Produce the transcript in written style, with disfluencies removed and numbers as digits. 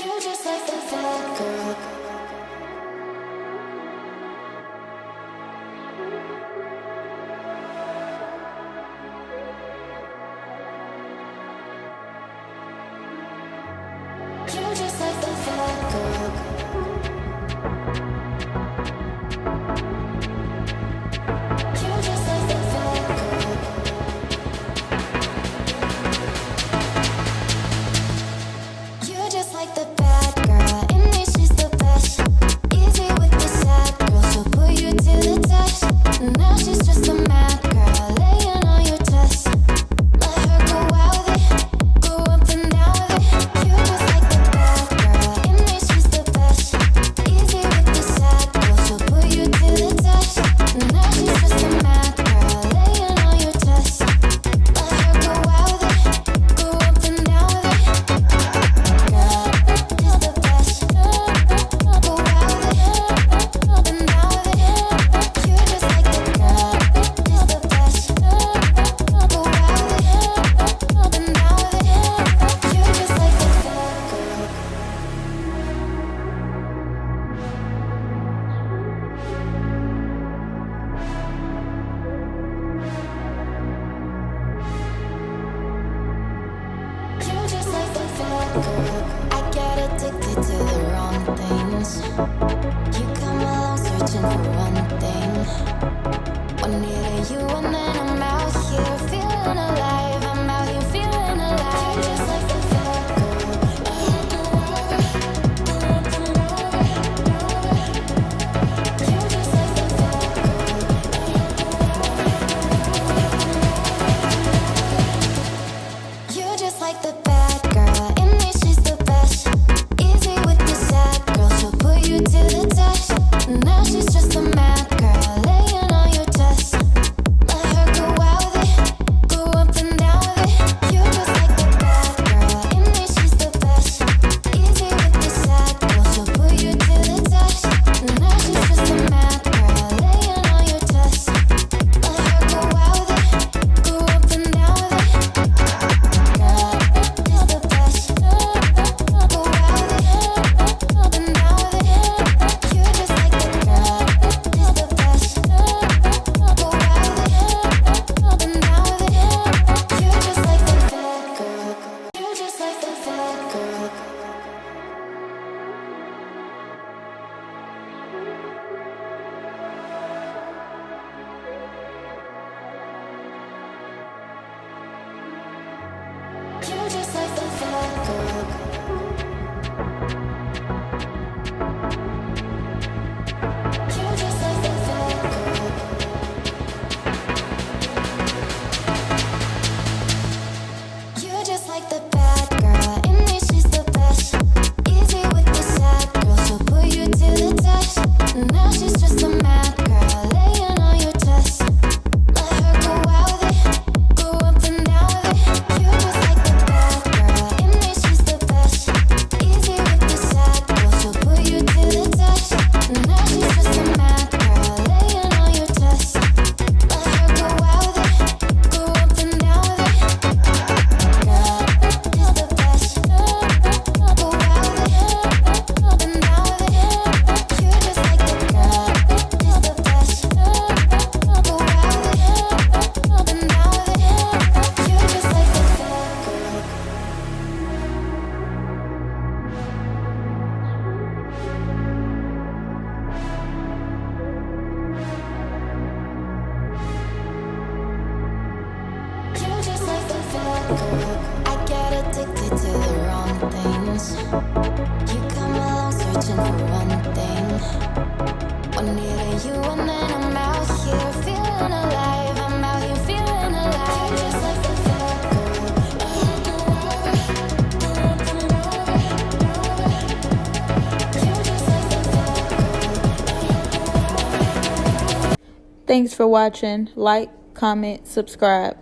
You just like the bad girl. You just like the bad girl. You just like the bad girl. You just like the bad girl. In me, she's the best. Easy with the sad girl, she'll put you to the test. Now she's just a mad girl, laying on your chest. Let her go out with it, go up and down with it. You just like the bad girl. In me, she's the best. Easy with the sad girl, she'll put you to the test. Now she's just a mad girl, laying on your chest. Let her go out with it, go up and down with it. Girl, is the best. Go out with it, up and down with it. You just like the girl, is the best. Go out with it, up and down with it. You just like the bad girl. You just like the bad girl. I get addicted to the wrong things. You come along searching for one thing. One near you and then I'm out here feeling alive. I'm out here feeling alive. You just like the bad girl. You just like the bad girl. You just like the bad girl. In me, she's the best. Easy with the sad girl, she'll put you to the test. Now she's just a mad girl, laying on your chest. Let her go out with it, go up and down with it. You just like the bad girl. In me, she's the best. Easy with the sad girl, she'll put you to the test. Now she's just a mad girl, laying on your chest. Let her go out with it, go up and down with it. Girl, is the best. Go out with it, up and down with it. You just like the girl, is the best. Go out with it, up and down with it. You just like the bad girl. You just like the bad girl. You just like the bad girl. You just like the bad girl. You just like the bad girl. In me, she's the best. Easy with the sad girl, she'll put you to the test. Now she's just a mad girl, laying on your chest. Let her go out with it, go up and down with it. You just like the bad girl. In me, she's the best. Easy with the sad girl, she'll put you to the test. Now she's just a mad girl, laying on your chest. Let her go out with it, go up and down with it. Girl, is the best. Go out with it, up and down with it. You just like the girl, is the best. Go out with it, up and down with it. You just like the bad girl. You just like the bad girl. I get addicted to the wrong things. You come along searching for one thing. One near you and then I'm out here feeling alive. I'm out here feeling alive. You just like the bad girl. You just like the bad girl. Thanks for watching. Like, comment, subscribe.